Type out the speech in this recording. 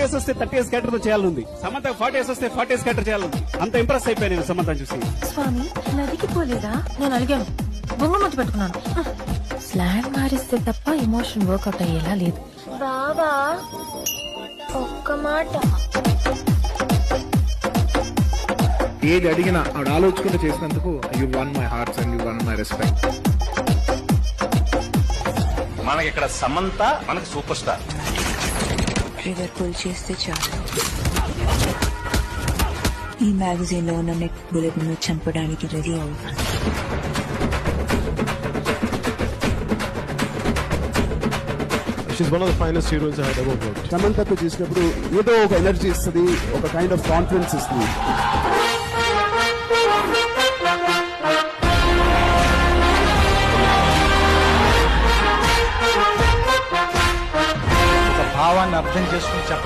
Years వస్తే 30 years character తో చేయాలంది. Samantha 40 years వస్తే 40 ఇయర్స్ క్యారెక్టర్ చేయాలంది. అంత ఇంప్రెస్ అయిపోయాను నేను సమంత చూసి. స్వామి నదికి పోలేదా? నేను అడిగాను, బొంగమూతి పెట్టుకున్నాను. స్లాంగ్ మారిస్తే తప్ప ఎమోషన్ వర్కౌట్ అయ్యేలా లేదు. బాబా ఒక్క మాట. ఏది అడిగినా ఆవిడ ఆలోచించుకుంటూ చేసినందుకు you one my hearts and you one my respect. మనకి ఇక్కడ సమంత, మనకి సూపర్ స్టార్. ట్రిగర్ పుల్ చేస్తే చాలు, ఈ మ్యాగజైన్ లో ఉన్న నెక్ బుల్లెట్ ను చంపడానికి రెడీ అవుతాను. She's one of the finest heroines I had ever worked. సమంతతో చేసినప్పుడు ఏదో ఒక ఎనర్జీ ఇస్తుంది, ఒక కైండ్ ఆఫ్ కాన్ఫిడెన్స్ ఇస్తుంది. భావాన్ని అర్థం చేసుకుని చెప్పగలిగే